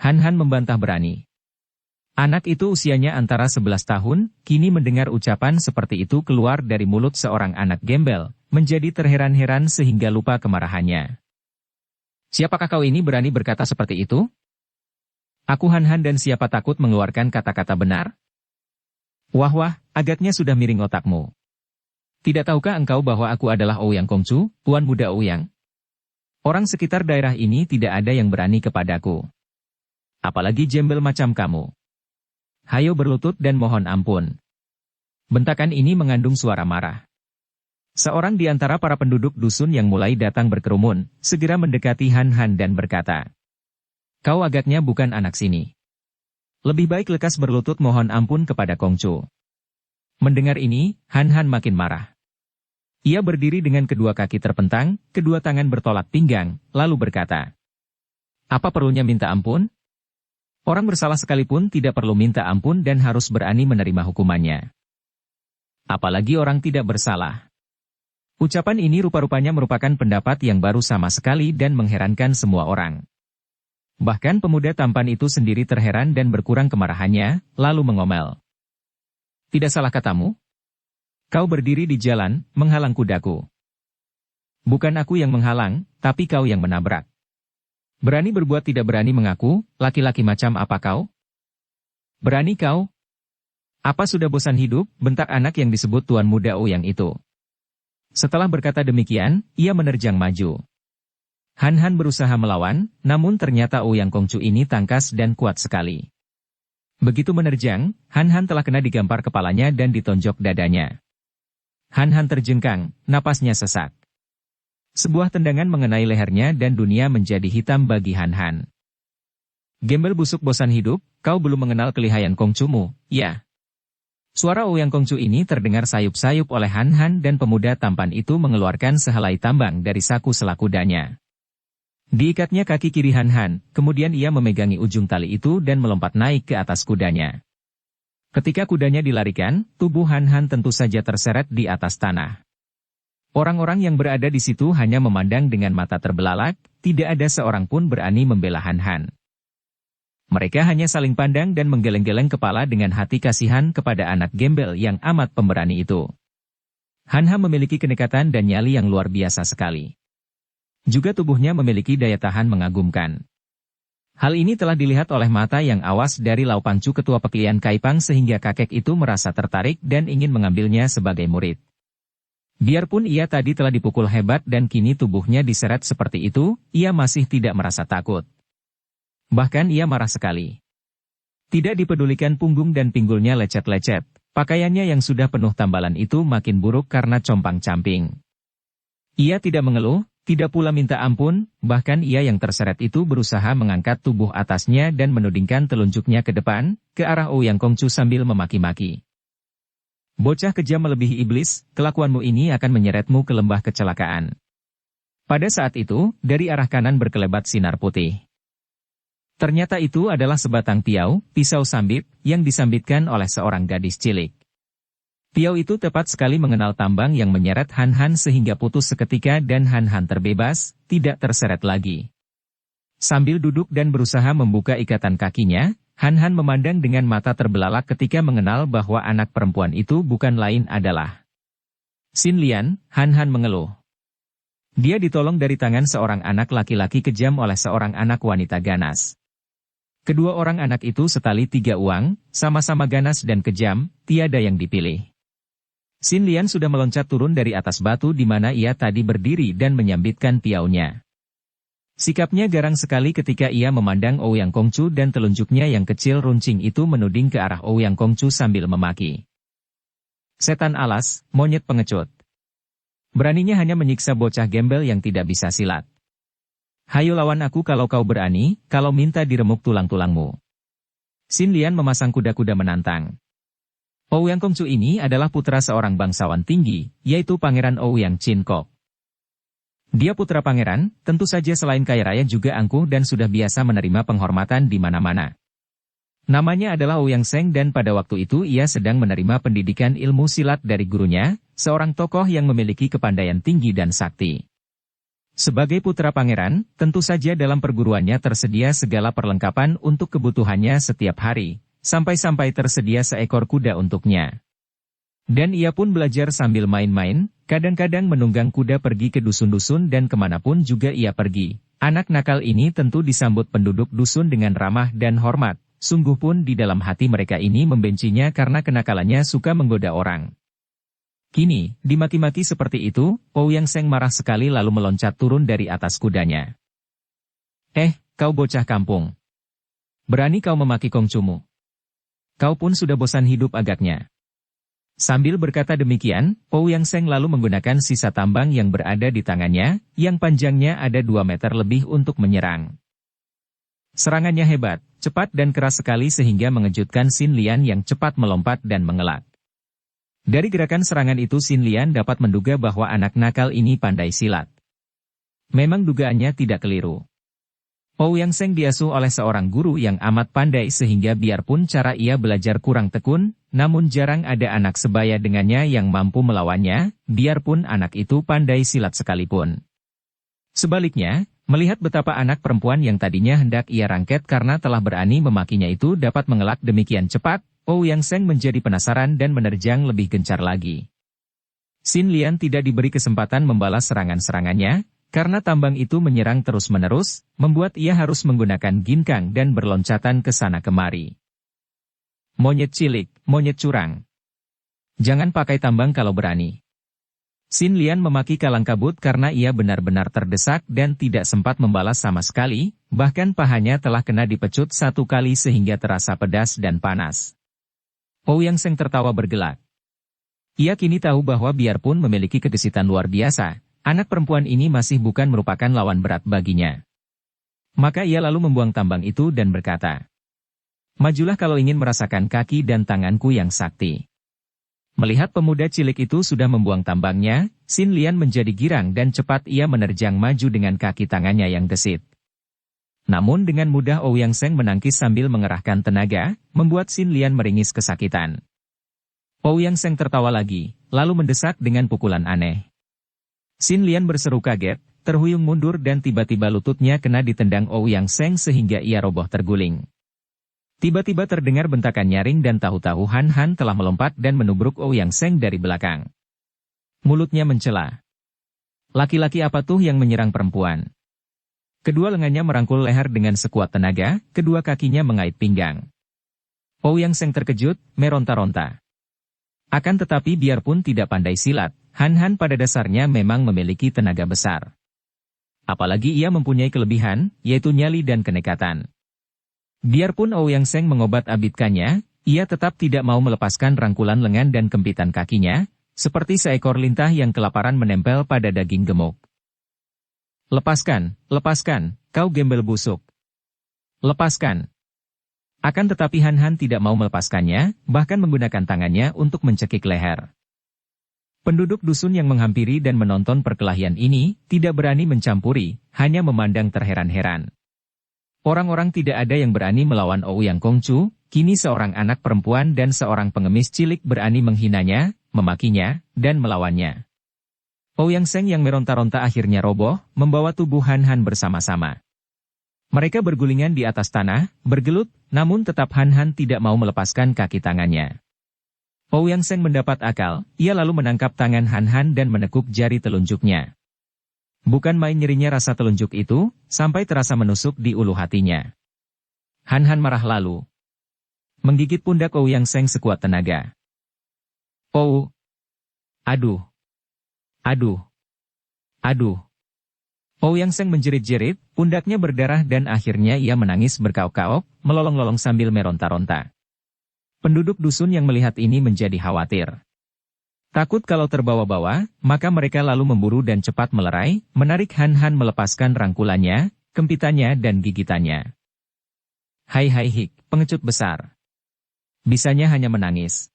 Han Han membantah berani. Anak itu usianya antara 11 tahun, kini mendengar ucapan seperti itu keluar dari mulut seorang anak gembel, menjadi terheran-heran sehingga lupa kemarahannya. Siapakah kau ini berani berkata seperti itu? Aku Han Han dan siapa takut mengeluarkan kata-kata benar? Wah, agaknya sudah miring otakmu. Tidak tahukah engkau bahwa aku adalah Ouyang Kongcu, tuan muda Ouyang? Orang sekitar daerah ini tidak ada yang berani kepadaku. Apalagi jembel macam kamu. Hayo berlutut dan mohon ampun. Bentakan ini mengandung suara marah. Seorang di antara para penduduk dusun yang mulai datang berkerumun, segera mendekati Han Han dan berkata, kau agaknya bukan anak sini. Lebih baik lekas berlutut mohon ampun kepada Kongcu. Mendengar ini, Han Han makin marah. Ia berdiri dengan kedua kaki terpentang, kedua tangan bertolak pinggang, lalu berkata, apa perlunya minta ampun? Orang bersalah sekalipun tidak perlu minta ampun dan harus berani menerima hukumannya. Apalagi orang tidak bersalah. Ucapan ini rupa-rupanya merupakan pendapat yang baru sama sekali dan mengherankan semua orang. Bahkan pemuda tampan itu sendiri terheran dan berkurang kemarahannya, lalu mengomel. Tidak salah katamu? Kau berdiri di jalan, menghalang kudaku. Bukan aku yang menghalang, tapi kau yang menabrak. Berani berbuat tidak berani mengaku, laki-laki macam apa kau? Berani kau? Apa sudah bosan hidup, bentak anak yang disebut tuan muda Ouyang itu. Setelah berkata demikian, ia menerjang maju. Han Han berusaha melawan, namun ternyata Ouyang Kongcu ini tangkas dan kuat sekali. Begitu menerjang, Han Han telah kena digampar kepalanya dan ditonjok dadanya. Han Han terjengkang, napasnya sesak. Sebuah tendangan mengenai lehernya dan dunia menjadi hitam bagi Han Han. Gembel busuk bosan hidup, kau belum mengenal kelihayan Kongcumu, ya? Suara Ouyang Kongcu ini terdengar sayup-sayup oleh Han Han dan pemuda tampan itu mengeluarkan sehelai tambang dari saku sela kudanya. Diikatnya kaki kiri Han Han, kemudian ia memegangi ujung tali itu dan melompat naik ke atas kudanya. Ketika kudanya dilarikan, tubuh Han Han tentu saja terseret di atas tanah. Orang-orang yang berada di situ hanya memandang dengan mata terbelalak, tidak ada seorang pun berani membela Han Han. Mereka hanya saling pandang dan menggeleng-geleng kepala dengan hati kasihan kepada anak gembel yang amat pemberani itu. Han Han memiliki kenekatan dan nyali yang luar biasa sekali. Juga tubuhnya memiliki daya tahan mengagumkan. Hal ini telah dilihat oleh mata yang awas dari Lau Pangcu ketua Peklian Kaipang sehingga kakek itu merasa tertarik dan ingin mengambilnya sebagai murid. Biarpun ia tadi telah dipukul hebat dan kini tubuhnya diseret seperti itu, ia masih tidak merasa takut. Bahkan ia marah sekali. Tidak dipedulikan punggung dan pinggulnya lecet-lecet, pakaiannya yang sudah penuh tambalan itu makin buruk karena compang-camping. Ia tidak mengeluh, tidak pula minta ampun, bahkan ia yang terseret itu berusaha mengangkat tubuh atasnya dan menudingkan telunjuknya ke depan, ke arah Ouyang Kongcu sambil memaki-maki. Bocah kejam melebihi iblis, kelakuanmu ini akan menyeretmu ke lembah kecelakaan. Pada saat itu, dari arah kanan berkelebat sinar putih. Ternyata itu adalah sebatang piau, pisau sambit, yang disambitkan oleh seorang gadis cilik. Piau itu tepat sekali mengenal tambang yang menyeret Han Han sehingga putus seketika dan Han Han terbebas, tidak terseret lagi. Sambil duduk dan berusaha membuka ikatan kakinya, Han Han memandang dengan mata terbelalak ketika mengenal bahwa anak perempuan itu bukan lain adalah Xin Lian. Han Han mengeluh. Dia ditolong dari tangan seorang anak laki-laki kejam oleh seorang anak wanita ganas. Kedua orang anak itu setali tiga uang, sama-sama ganas dan kejam, tiada yang dipilih. Xin Lian sudah meloncat turun dari atas batu di mana ia tadi berdiri dan menyambitkan piaunya. Sikapnya garang sekali ketika ia memandang Ouyang Kongcu dan telunjuknya yang kecil runcing itu menuding ke arah Ouyang Kongcu sambil memaki. Setan alas, monyet pengecut. Beraninya hanya menyiksa bocah gembel yang tidak bisa silat. Hayo lawan aku kalau kau berani, kalau minta diremuk tulang-tulangmu. Xin Lian memasang kuda-kuda menantang. Ouyang Kongcu ini adalah putra seorang bangsawan tinggi, yaitu Pangeran Ouyang Chin Kok. Dia putra pangeran, tentu saja selain kaya raya juga angkuh dan sudah biasa menerima penghormatan di mana-mana. Namanya adalah Ouyang Seng dan pada waktu itu ia sedang menerima pendidikan ilmu silat dari gurunya, seorang tokoh yang memiliki kepandaian tinggi dan sakti. Sebagai putra pangeran, tentu saja dalam perguruannya tersedia segala perlengkapan untuk kebutuhannya setiap hari, sampai-sampai tersedia seekor kuda untuknya. Dan ia pun belajar sambil main-main, kadang-kadang menunggang kuda pergi ke dusun-dusun dan kemanapun juga ia pergi. Anak nakal ini tentu disambut penduduk dusun dengan ramah dan hormat, sungguh pun di dalam hati mereka ini membencinya karena kenakalannya suka menggoda orang. Kini, dimaki-maki seperti itu, Ouyang Seng marah sekali lalu meloncat turun dari atas kudanya. Kau bocah kampung. Berani kau memaki Kongcumu. Kau pun sudah bosan hidup agaknya. Sambil berkata demikian, Ouyang Seng lalu menggunakan sisa tambang yang berada di tangannya, yang panjangnya ada 2 meter lebih untuk menyerang. Serangannya hebat, cepat dan keras sekali sehingga mengejutkan Xin Lian yang cepat melompat dan mengelak. Dari gerakan serangan itu Xin Lian dapat menduga bahwa anak nakal ini pandai silat. Memang dugaannya tidak keliru. Ouyang Seng diasuh oleh seorang guru yang amat pandai sehingga biarpun cara ia belajar kurang tekun, namun jarang ada anak sebaya dengannya yang mampu melawannya, biarpun anak itu pandai silat sekalipun. Sebaliknya, melihat betapa anak perempuan yang tadinya hendak ia rangket karena telah berani memakinya itu dapat mengelak demikian cepat, Ouyang Seng menjadi penasaran dan menerjang lebih gencar lagi. Xin Lian tidak diberi kesempatan membalas serangan-serangannya, karena tambang itu menyerang terus-menerus, membuat ia harus menggunakan ginkang dan berloncatan ke sana kemari. Monyet cilik, monyet curang. Jangan pakai tambang kalau berani. Xin Lian memaki kalang kabut karena ia benar-benar terdesak dan tidak sempat membalas sama sekali, bahkan pahanya telah kena dipecut 1 kali sehingga terasa pedas dan panas. Ouyang Seng tertawa bergelak. Ia kini tahu bahwa biarpun memiliki kegesitan luar biasa, anak perempuan ini masih bukan merupakan lawan berat baginya. Maka ia lalu membuang tambang itu dan berkata, "Majulah kalau ingin merasakan kaki dan tanganku yang sakti." Melihat pemuda cilik itu sudah membuang tambangnya, Xin Lian menjadi girang dan cepat ia menerjang maju dengan kaki tangannya yang gesit. Namun dengan mudah Ouyang Seng menangkis sambil mengerahkan tenaga, membuat Xin Lian meringis kesakitan. Ouyang Seng tertawa lagi, lalu mendesak dengan pukulan aneh. Xin Lian berseru kaget, terhuyung mundur dan tiba-tiba lututnya kena ditendang Ouyang Seng sehingga ia roboh terguling. Tiba-tiba terdengar bentakan nyaring dan tahu-tahu Han Han telah melompat dan menubruk Ouyang Seng dari belakang. Mulutnya mencela. Laki-laki apa tuh yang menyerang perempuan? Kedua lengannya merangkul leher dengan sekuat tenaga, kedua kakinya mengait pinggang. Ouyang Seng terkejut, meronta-ronta. Akan tetapi biarpun tidak pandai silat, Han Han pada dasarnya memang memiliki tenaga besar. Apalagi ia mempunyai kelebihan, yaitu nyali dan kenekatan. Biarpun Ouyang Seng mengobat-abitkannya, ia tetap tidak mau melepaskan rangkulan lengan dan kempitan kakinya, seperti seekor lintah yang kelaparan menempel pada daging gemuk. Lepaskan, lepaskan, kau gembel busuk. Lepaskan. Akan tetapi Han Han tidak mau melepaskannya, bahkan menggunakan tangannya untuk mencekik leher. Penduduk dusun yang menghampiri dan menonton perkelahian ini, tidak berani mencampuri, hanya memandang terheran-heran. Orang-orang tidak ada yang berani melawan Ouyang Kongcu, kini seorang anak perempuan dan seorang pengemis cilik berani menghinanya, memakinya, dan melawannya. Ouyang Seng yang meronta-ronta akhirnya roboh, membawa tubuh Han Han bersama-sama. Mereka bergulingan di atas tanah, bergelut, namun tetap Han Han tidak mau melepaskan kaki tangannya. Ouyang Seng mendapat akal, ia lalu menangkap tangan Han Han dan menekuk jari telunjuknya. Bukan main nyerinya rasa telunjuk itu, sampai terasa menusuk di ulu hatinya. Han Han marah lalu menggigit pundak Ouyang Seng sekuat tenaga. Oh! Aduh! Aduh! Aduh! Ouyang Seng menjerit-jerit, pundaknya berdarah dan akhirnya ia menangis berkaok-kaok, melolong-lolong sambil meronta-ronta. Penduduk dusun yang melihat ini menjadi khawatir. Takut kalau terbawa-bawa, maka mereka lalu memburu dan cepat melerai, menarik Han Han melepaskan rangkulannya, kempitannya dan gigitannya. Hai hik, pengecut besar. Bisanya hanya menangis.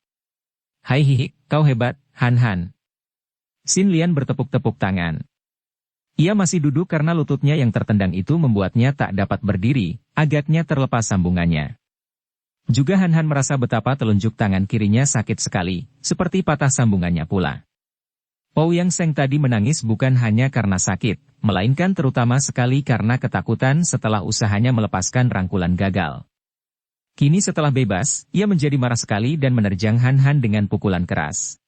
Hai hik, kau hebat, Han Han. Xin Lian bertepuk-tepuk tangan. Ia masih duduk karena lututnya yang tertendang itu membuatnya tak dapat berdiri, agaknya terlepas sambungannya. Juga Han Han merasa betapa telunjuk tangan kirinya sakit sekali, seperti patah sambungannya pula. Ouyang Seng tadi menangis bukan hanya karena sakit, melainkan terutama sekali karena ketakutan setelah usahanya melepaskan rangkulan gagal. Kini setelah bebas, ia menjadi marah sekali dan menerjang Han Han dengan pukulan keras.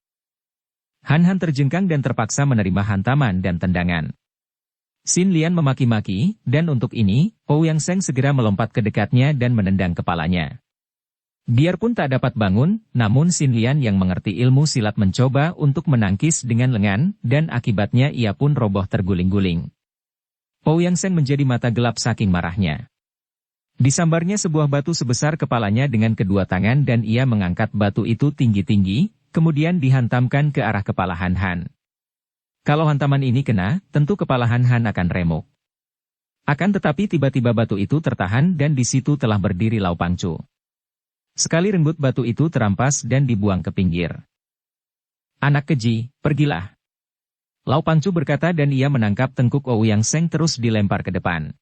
Han Han terjengkang dan terpaksa menerima hantaman dan tendangan. Xin Lian memaki-maki, dan untuk ini, Ouyang Seng segera melompat ke dekatnya dan menendang kepalanya. Biarpun tak dapat bangun, namun Xin Lian yang mengerti ilmu silat mencoba untuk menangkis dengan lengan, dan akibatnya ia pun roboh terguling-guling. Ouyang Seng menjadi mata gelap saking marahnya. Disambarnya sebuah batu sebesar kepalanya dengan kedua tangan dan ia mengangkat batu itu tinggi-tinggi, kemudian dihantamkan ke arah kepala Han Han. Kalau hantaman ini kena, tentu kepala Han Han akan remuk. Akan tetapi tiba-tiba batu itu tertahan dan di situ telah berdiri Lau Pangcu. Sekali renggut batu itu terampas dan dibuang ke pinggir. Anak keji, pergilah. Lau Pangcu berkata dan ia menangkap tengkuk Ouyang Seng terus dilempar ke depan.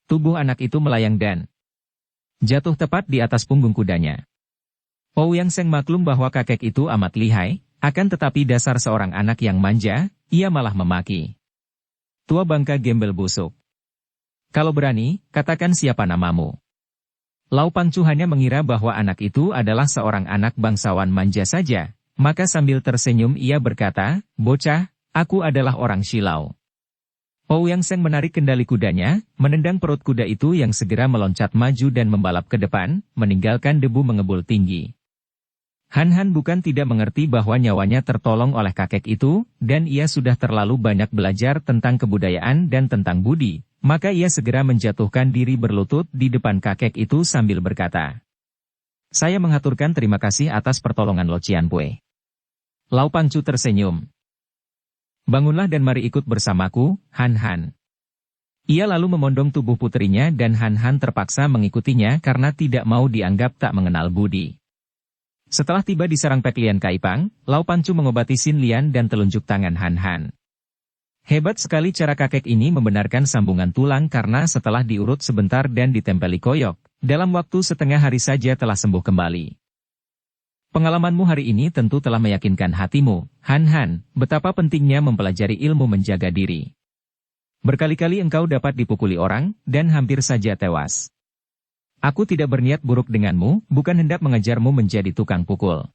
Tubuh anak itu melayang dan jatuh tepat di atas punggung kudanya. Ouyang Seng maklum bahwa kakek itu amat lihai, akan tetapi dasar seorang anak yang manja, ia malah memaki. Tua bangka gembel busuk. Kalau berani, katakan siapa namamu. Lau Pangcu hanya mengira bahwa anak itu adalah seorang anak bangsawan manja saja, maka sambil tersenyum ia berkata, bocah, aku adalah orang Shilau. Ouyang Seng menarik kendali kudanya, menendang perut kuda itu yang segera meloncat maju dan membalap ke depan, meninggalkan debu mengebul tinggi. Han Han bukan tidak mengerti bahwa nyawanya tertolong oleh kakek itu, dan ia sudah terlalu banyak belajar tentang kebudayaan dan tentang budi. Maka ia segera menjatuhkan diri berlutut di depan kakek itu sambil berkata, saya mengaturkan terima kasih atas pertolongan Lo Cianpue. Lau Pangcu tersenyum. Bangunlah dan mari ikut bersamaku, Han Han. Ia lalu memondong tubuh putrinya dan Han Han terpaksa mengikutinya karena tidak mau dianggap tak mengenal budi. Setelah tiba di sarang Peklian Kaipang, Lau Pancu mengobati Xin Lian dan telunjuk tangan Han Han. Hebat sekali cara kakek ini membenarkan sambungan tulang karena setelah diurut sebentar dan ditempeli koyok, dalam waktu setengah hari saja telah sembuh kembali. Pengalamanmu hari ini tentu telah meyakinkan hatimu, Han Han, betapa pentingnya mempelajari ilmu menjaga diri. Berkali-kali engkau dapat dipukuli orang, dan hampir saja tewas. Aku tidak berniat buruk denganmu, bukan hendak mengajarmu menjadi tukang pukul.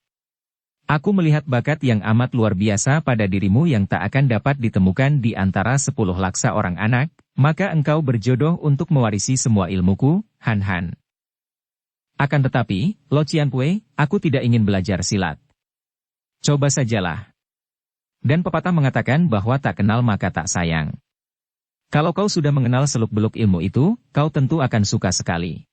Aku melihat bakat yang amat luar biasa pada dirimu yang tak akan dapat ditemukan di antara 10 laksa orang anak, maka engkau berjodoh untuk mewarisi semua ilmuku, Han Han. Akan tetapi, Lo Cianpue, aku tidak ingin belajar silat. Coba sajalah. Dan pepatah mengatakan bahwa tak kenal maka tak sayang. Kalau kau sudah mengenal seluk-beluk ilmu itu, kau tentu akan suka sekali.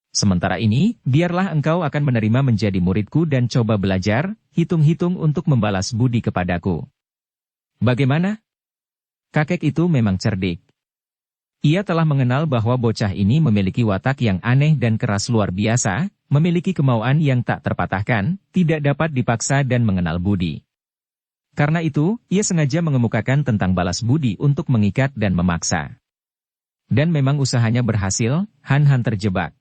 Sementara ini, biarlah engkau akan menerima menjadi muridku dan coba belajar, hitung-hitung untuk membalas budi kepadaku. Bagaimana? Kakek itu memang cerdik. Ia telah mengenal bahwa bocah ini memiliki watak yang aneh dan keras luar biasa, memiliki kemauan yang tak terpatahkan, tidak dapat dipaksa dan mengenal budi. Karena itu, ia sengaja mengemukakan tentang balas budi untuk mengikat dan memaksa. Dan memang usahanya berhasil, Han Han terjebak.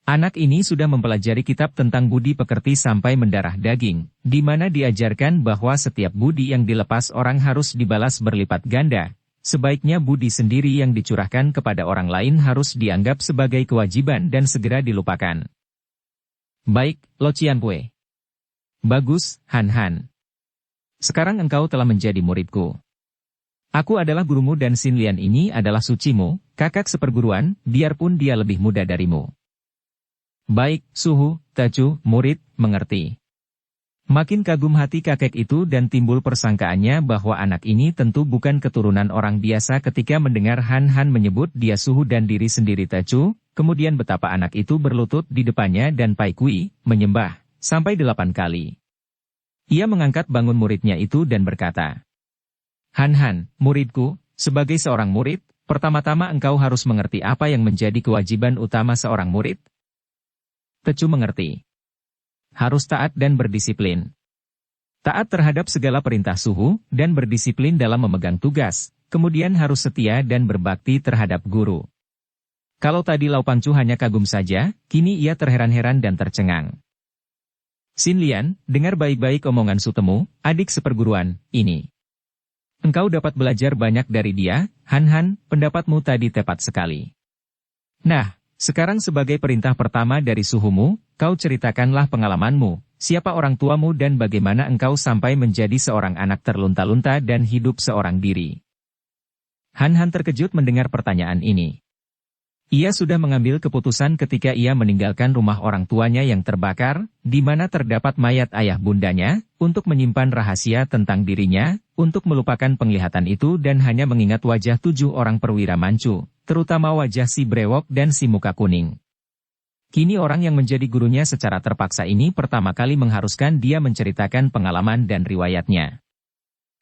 Anak ini sudah mempelajari kitab tentang budi pekerti sampai mendarah daging, di mana diajarkan bahwa setiap budi yang dilepas orang harus dibalas berlipat ganda. Sebaiknya budi sendiri yang dicurahkan kepada orang lain harus dianggap sebagai kewajiban dan segera dilupakan. Baik, Lo Cianpue. Bagus, Han Han. Sekarang engkau telah menjadi muridku. Aku adalah gurumu dan Xin Lian ini adalah sucimu, kakak seperguruan, biarpun dia lebih muda darimu. Baik, Suhu, Tacu, murid, mengerti. Makin kagum hati kakek itu dan timbul persangkaannya bahwa anak ini tentu bukan keturunan orang biasa ketika mendengar Han Han menyebut dia Suhu dan diri sendiri Tacu, kemudian betapa anak itu berlutut di depannya dan Pai Kui, menyembah, sampai 8 kali. Ia mengangkat bangun muridnya itu dan berkata, Han Han, muridku, sebagai seorang murid, pertama-tama engkau harus mengerti apa yang menjadi kewajiban utama seorang murid. Tecu mengerti. Harus taat dan berdisiplin. Taat terhadap segala perintah Suhu, dan berdisiplin dalam memegang tugas, kemudian harus setia dan berbakti terhadap guru. Kalau tadi Lau Pancu hanya kagum saja, kini ia terheran-heran dan tercengang. Xin Lian, dengar baik-baik omongan sutemu, adik seperguruan, ini. Engkau dapat belajar banyak dari dia, Han Han, pendapatmu tadi tepat sekali. Nah, sekarang sebagai perintah pertama dari suhumu, kau ceritakanlah pengalamanmu, siapa orang tuamu dan bagaimana engkau sampai menjadi seorang anak terlunta-lunta dan hidup seorang diri. Han Han terkejut mendengar pertanyaan ini. Ia sudah mengambil keputusan ketika ia meninggalkan rumah orang tuanya yang terbakar, di mana terdapat mayat ayah bundanya, untuk menyimpan rahasia tentang dirinya, untuk melupakan penglihatan itu dan hanya mengingat wajah 7 orang perwira Manchu, terutama wajah si brewok dan si muka kuning. Kini orang yang menjadi gurunya secara terpaksa ini pertama kali mengharuskan dia menceritakan pengalaman dan riwayatnya.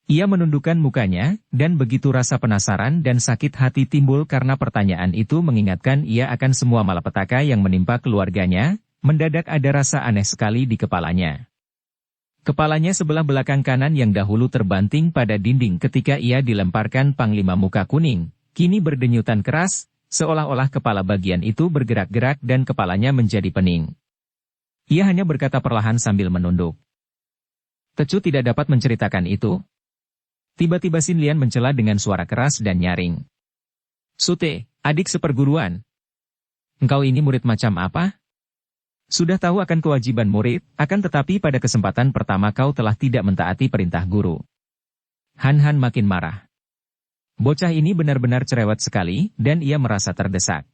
Ia menundukkan mukanya, dan begitu rasa penasaran dan sakit hati timbul karena pertanyaan itu mengingatkan ia akan semua malapetaka yang menimpa keluarganya, mendadak ada rasa aneh sekali di kepalanya. Kepalanya sebelah belakang kanan yang dahulu terbanting pada dinding ketika ia dilemparkan Panglima Muka Kuning, kini berdenyutan keras, seolah-olah kepala bagian itu bergerak-gerak dan kepalanya menjadi pening. Ia hanya berkata perlahan sambil menunduk. Tecu tidak dapat menceritakan itu. Tiba-tiba Xin Lian mencela dengan suara keras dan nyaring. Sute, adik seperguruan. Engkau ini murid macam apa? Sudah tahu akan kewajiban murid, akan tetapi pada kesempatan pertama kau telah tidak mentaati perintah guru. Han Han makin marah. Bocah ini benar-benar cerewet sekali, dan ia merasa terdesak.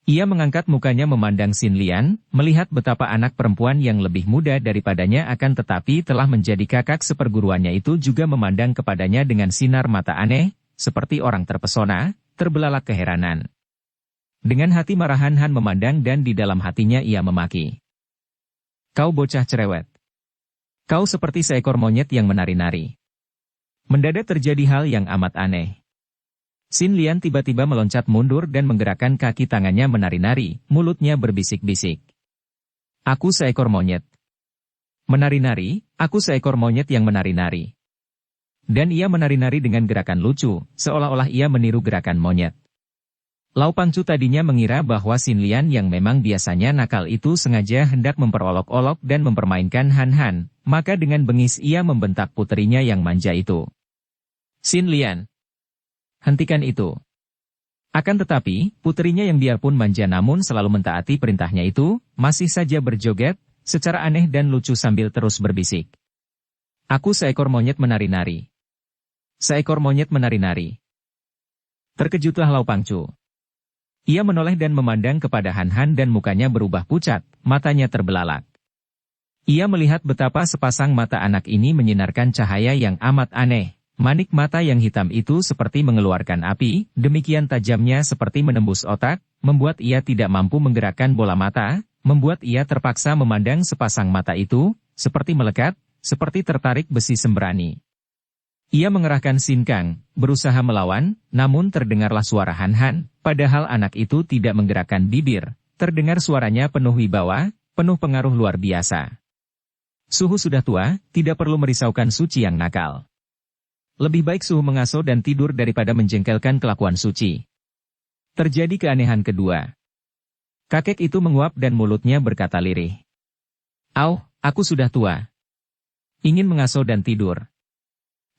Ia mengangkat mukanya memandang Xin Lian, melihat betapa anak perempuan yang lebih muda daripadanya akan tetapi telah menjadi kakak seperguruannya itu juga memandang kepadanya dengan sinar mata aneh, seperti orang terpesona, terbelalak keheranan. Dengan hati marahan Han memandang dan di dalam hatinya ia memaki. Kau bocah cerewet. Kau seperti seekor monyet yang menari-nari. Mendadak terjadi hal yang amat aneh. Xin Lian tiba-tiba meloncat mundur dan menggerakkan kaki tangannya menari-nari, mulutnya berbisik-bisik. Aku seekor monyet. Menari-nari, aku seekor monyet yang menari-nari. Dan ia menari-nari dengan gerakan lucu, seolah-olah ia meniru gerakan monyet. Lau Pangcu tadinya mengira bahwa Xin Lian yang memang biasanya nakal itu sengaja hendak memperolok-olok dan mempermainkan Han Han, maka dengan bengis ia membentak puterinya yang manja itu. Xin Lian, hentikan itu. Akan tetapi, puterinya yang biarpun manja namun selalu mentaati perintahnya itu, masih saja berjoget, secara aneh dan lucu sambil terus berbisik. Aku seekor monyet menari-nari. Seekor monyet menari-nari. Terkejutlah Lau Pangcu. Ia menoleh dan memandang kepada Han Han dan mukanya berubah pucat, matanya terbelalak. Ia melihat betapa sepasang mata anak ini menyinarkan cahaya yang amat aneh. Manik mata yang hitam itu seperti mengeluarkan api, demikian tajamnya seperti menembus otak, membuat ia tidak mampu menggerakkan bola mata, membuat ia terpaksa memandang sepasang mata itu, seperti melekat, seperti tertarik besi sembrani. Ia mengerahkan sinkang, berusaha melawan, namun terdengarlah suara Han Han, padahal anak itu tidak menggerakkan bibir, terdengar suaranya penuh wibawa, penuh pengaruh luar biasa. Suhu sudah tua, tidak perlu merisaukan Suci yang nakal. Lebih baik Suhu mengasuh dan tidur daripada menjengkelkan kelakuan Suci. Terjadi keanehan kedua. Kakek itu menguap dan mulutnya berkata lirih. Au, aku sudah tua. Ingin mengasuh dan tidur.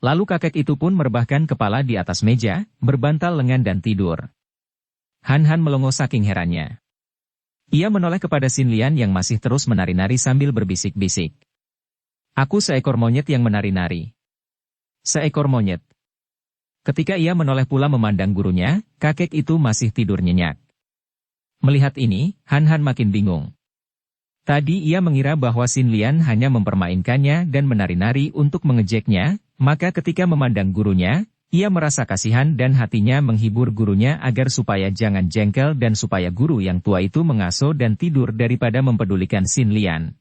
Lalu kakek itu pun merebahkan kepala di atas meja, berbantal lengan dan tidur. Han Han melongo saking herannya. Ia menoleh kepada Xin Lian yang masih terus menari-nari sambil berbisik-bisik. Aku seekor monyet yang menari-nari. Seekor monyet. Ketika ia menoleh pula memandang gurunya, kakek itu masih tidur nyenyak. Melihat ini, Han Han makin bingung. Tadi ia mengira bahwa Xin Lian hanya mempermainkannya dan menari-nari untuk mengejeknya, maka ketika memandang gurunya, ia merasa kasihan dan hatinya menghibur gurunya agar supaya jangan jengkel dan supaya guru yang tua itu mengasuh dan tidur daripada mempedulikan Xin Lian.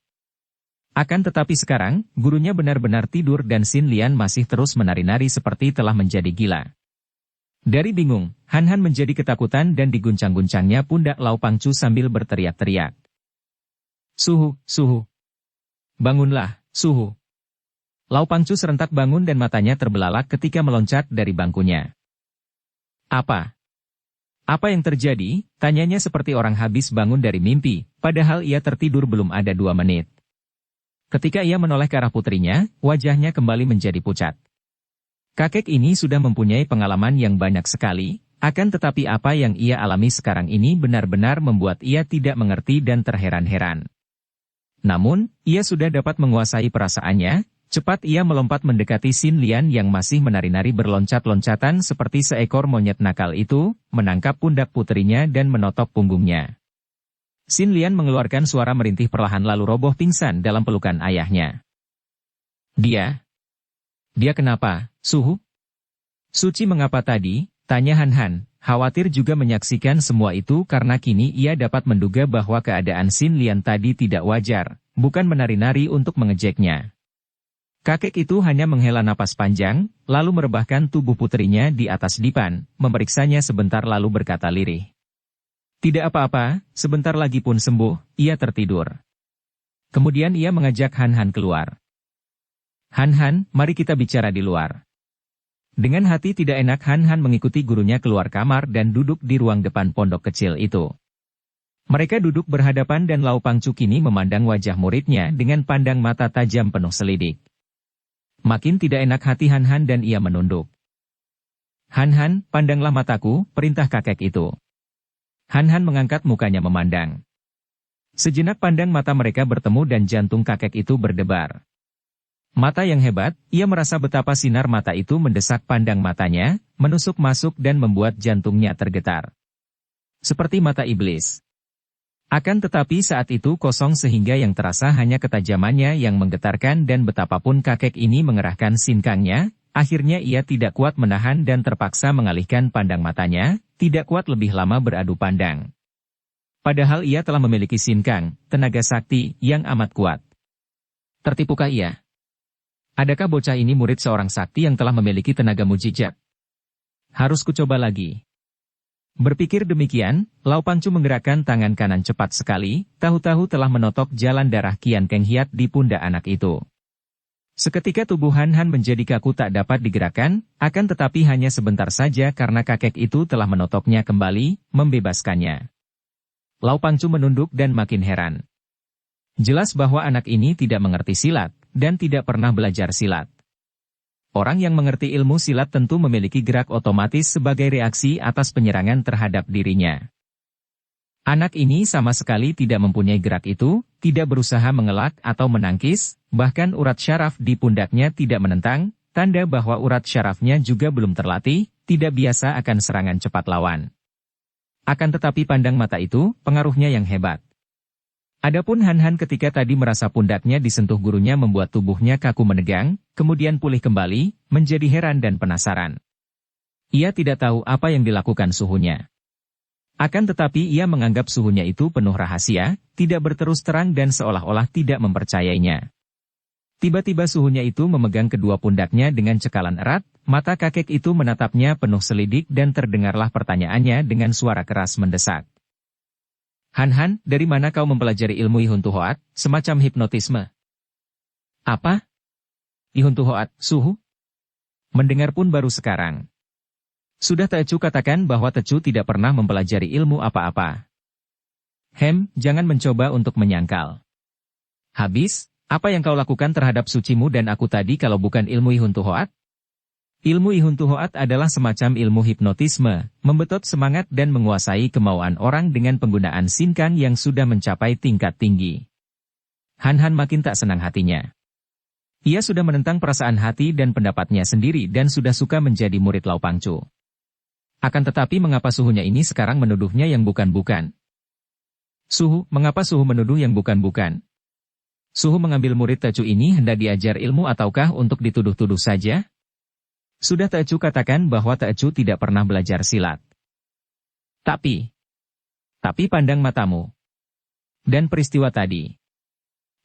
Akan tetapi sekarang, gurunya benar-benar tidur dan Xin Lian masih terus menari-nari seperti telah menjadi gila. Dari bingung, Han Han menjadi ketakutan dan diguncang-guncangnya pundak Lau Pangcu sambil berteriak-teriak. Suhu, Suhu. Bangunlah, Suhu. Lau Pangcu serentak bangun dan matanya terbelalak ketika meloncat dari bangkunya. Apa? Apa yang terjadi? Tanyanya seperti orang habis bangun dari mimpi, padahal ia tertidur belum ada 2 menit. Ketika ia menoleh ke arah putrinya, wajahnya kembali menjadi pucat. Kakek ini sudah mempunyai pengalaman yang banyak sekali, akan tetapi apa yang ia alami sekarang ini benar-benar membuat ia tidak mengerti dan terheran-heran. Namun, ia sudah dapat menguasai perasaannya, cepat ia melompat mendekati Xin Lian yang masih menari-nari berloncat-loncatan seperti seekor monyet nakal itu, menangkap pundak putrinya dan menotok punggungnya. Xin Lian mengeluarkan suara merintih perlahan lalu roboh pingsan dalam pelukan ayahnya. Dia kenapa, Suhu? Suci mengapa tadi? Tanya Han Han, khawatir juga menyaksikan semua itu karena kini ia dapat menduga bahwa keadaan Xin Lian tadi tidak wajar, bukan menari-nari untuk mengejeknya. Kakek itu hanya menghela napas panjang, lalu merebahkan tubuh putrinya di atas dipan, memeriksanya sebentar lalu berkata lirih. Tidak apa-apa, sebentar lagi pun sembuh, ia tertidur. Kemudian ia mengajak Han Han keluar. Han Han, mari kita bicara di luar. Dengan hati tidak enak Han Han mengikuti gurunya keluar kamar dan duduk di ruang depan pondok kecil itu. Mereka duduk berhadapan dan Lau Pangcu kini memandang wajah muridnya dengan pandang mata tajam penuh selidik. Makin tidak enak hati Han Han dan ia menunduk. Han Han, pandanglah mataku, perintah kakek itu. Han Han mengangkat mukanya memandang. Sejenak pandang mata mereka bertemu dan jantung kakek itu berdebar. Mata yang hebat, ia merasa betapa sinar mata itu mendesak pandang matanya, menusuk masuk dan membuat jantungnya tergetar. Seperti mata iblis. Akan tetapi saat itu kosong sehingga yang terasa hanya ketajamannya yang menggetarkan dan betapapun kakek ini mengerahkan sinkangnya, akhirnya ia tidak kuat menahan dan terpaksa mengalihkan pandang matanya, tidak kuat lebih lama beradu pandang. Padahal ia telah memiliki sinkang, tenaga sakti, yang amat kuat. Tertipukah ia? Adakah bocah ini murid seorang sakti yang telah memiliki tenaga mujizat? Harus kucoba lagi. Berpikir demikian, Lau Pangcu menggerakkan tangan kanan cepat sekali, tahu-tahu telah menotok jalan darah Kian Keng Hiat di pundak anak itu. Seketika tubuh Han Han menjadi kaku tak dapat digerakkan, akan tetapi hanya sebentar saja karena kakek itu telah menotoknya kembali, membebaskannya. Lau Pangcu menunduk dan makin heran. Jelas bahwa anak ini tidak mengerti silat, dan tidak pernah belajar silat. Orang yang mengerti ilmu silat tentu memiliki gerak otomatis sebagai reaksi atas penyerangan terhadap dirinya. Anak ini sama sekali tidak mempunyai gerak itu, tidak berusaha mengelak atau menangkis, bahkan urat syaraf di pundaknya tidak menentang, tanda bahwa urat syarafnya juga belum terlatih, tidak biasa akan serangan cepat lawan. Akan tetapi pandang mata itu, pengaruhnya yang hebat. Adapun Han Han ketika tadi merasa pundaknya disentuh gurunya membuat tubuhnya kaku menegang, kemudian pulih kembali, menjadi heran dan penasaran. Ia tidak tahu apa yang dilakukan suhunya. Akan tetapi ia menganggap suhunya itu penuh rahasia, tidak berterus terang dan seolah-olah tidak mempercayainya. Tiba-tiba suhunya itu memegang kedua pundaknya dengan cekalan erat, mata kakek itu menatapnya penuh selidik dan terdengarlah pertanyaannya dengan suara keras mendesak. Han Han, dari mana kau mempelajari ilmu Ihuntu Hoat, semacam hipnotisme? Apa? Ihuntu Hoat, suhu? Mendengar pun baru sekarang. Sudah Tecu katakan bahwa Tecu tidak pernah mempelajari ilmu apa-apa. Jangan mencoba untuk menyangkal. Habis, apa yang kau lakukan terhadap sucimu dan aku tadi kalau bukan ilmu Ihuntu Hoat? Ilmu Ihuntu Hoat adalah semacam ilmu hipnotisme, membetot semangat dan menguasai kemauan orang dengan penggunaan sinkang yang sudah mencapai tingkat tinggi. Han Han makin tak senang hatinya. Ia sudah menentang perasaan hati dan pendapatnya sendiri dan sudah suka menjadi murid Lau Pangcu. Akan tetapi mengapa suhunya ini sekarang menuduhnya yang bukan-bukan? Suhu, mengapa suhu menuduh yang bukan-bukan? Suhu mengambil murid Tecu ini hendak diajar ilmu ataukah untuk dituduh-tuduh saja? Sudah Tecu katakan bahwa Tecu tidak pernah belajar silat. Tapi pandang matamu. Dan peristiwa tadi.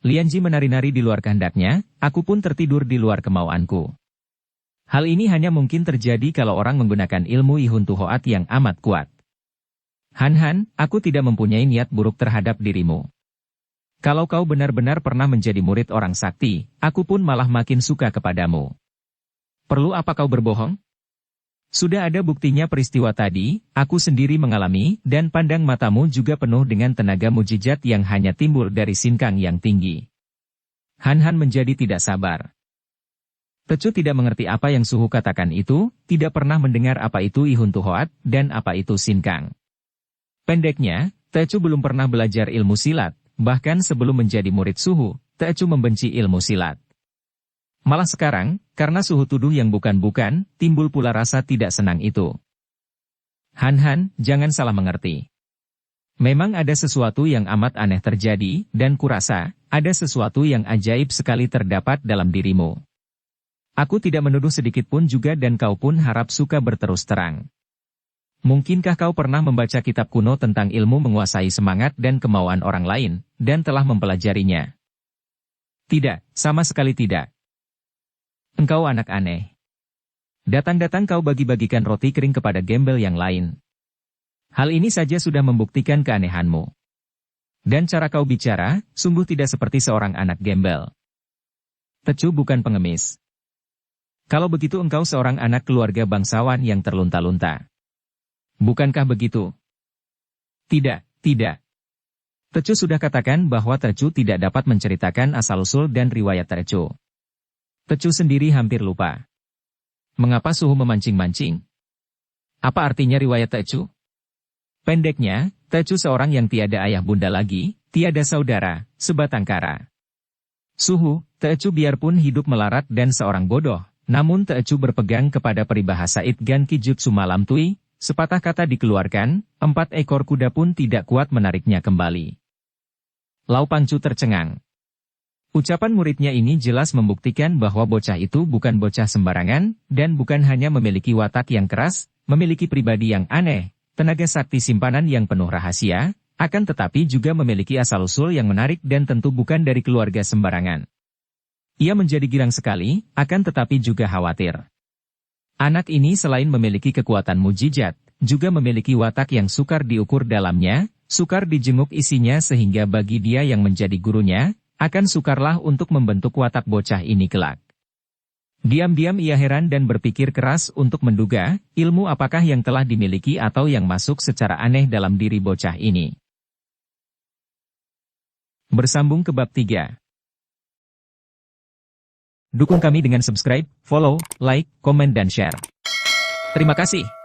Lianji menari-nari di luar kehendaknya, aku pun tertidur di luar kemauanku. Hal ini hanya mungkin terjadi kalau orang menggunakan ilmu Ihuntu Hoat yang amat kuat. Han Han, aku tidak mempunyai niat buruk terhadap dirimu. Kalau kau benar-benar pernah menjadi murid orang sakti, aku pun malah makin suka kepadamu. Perlu apa kau berbohong? Sudah ada buktinya peristiwa tadi, aku sendiri mengalami, dan pandang matamu juga penuh dengan tenaga mujizat yang hanya timbul dari sinkang yang tinggi. Han Han menjadi tidak sabar. Tecu tidak mengerti apa yang Suhu katakan itu, tidak pernah mendengar apa itu Ihuntu Hoat, dan apa itu sinkang. Pendeknya, Tecu belum pernah belajar ilmu silat, bahkan sebelum menjadi murid Suhu, Tecu membenci ilmu silat. Malah sekarang, karena Suhu tuduh yang bukan-bukan, timbul pula rasa tidak senang itu. Han Han, jangan salah mengerti. Memang ada sesuatu yang amat aneh terjadi, dan kurasa, ada sesuatu yang ajaib sekali terdapat dalam dirimu. Aku tidak menuduh sedikit pun juga dan kau pun harap suka berterus terang. Mungkinkah kau pernah membaca kitab kuno tentang ilmu menguasai semangat dan kemauan orang lain, dan telah mempelajarinya? Tidak, sama sekali tidak. Engkau anak aneh. Datang-datang kau bagi-bagikan roti kering kepada gembel yang lain. Hal ini saja sudah membuktikan keanehanmu. Dan cara kau bicara, sungguh tidak seperti seorang anak gembel. Tecu bukan pengemis. Kalau begitu engkau seorang anak keluarga bangsawan yang terlunta-lunta. Bukankah begitu? Tidak, tidak. Tecu sudah katakan bahwa Tecu tidak dapat menceritakan asal-usul dan riwayat Tecu. Tecu sendiri hampir lupa. Mengapa Suhu memancing-mancing? Apa artinya riwayat Tecu? Pendeknya, Tecu seorang yang tiada ayah bunda lagi, tiada saudara, sebatang kara. Suhu, Tecu biarpun hidup melarat dan seorang bodoh, namun Tecu berpegang kepada peribahasa Itgan Kijutsu Malam Tui, sepatah kata dikeluarkan, 4 ekor kuda pun tidak kuat menariknya kembali. Lau Pangcu tercengang. Ucapan muridnya ini jelas membuktikan bahwa bocah itu bukan bocah sembarangan, dan bukan hanya memiliki watak yang keras, memiliki pribadi yang aneh, tenaga sakti simpanan yang penuh rahasia, akan tetapi juga memiliki asal-usul yang menarik dan tentu bukan dari keluarga sembarangan. Ia menjadi girang sekali, akan tetapi juga khawatir. Anak ini selain memiliki kekuatan mujizat, juga memiliki watak yang sukar diukur dalamnya, sukar dijenguk isinya sehingga bagi dia yang menjadi gurunya, akan sukarlah untuk membentuk watak bocah ini kelak. Diam-diam ia heran dan berpikir keras untuk menduga, ilmu apakah yang telah dimiliki atau yang masuk secara aneh dalam diri bocah ini. Bersambung ke bab 3. Dukung kami dengan subscribe, follow, like, komen dan share. Terima kasih.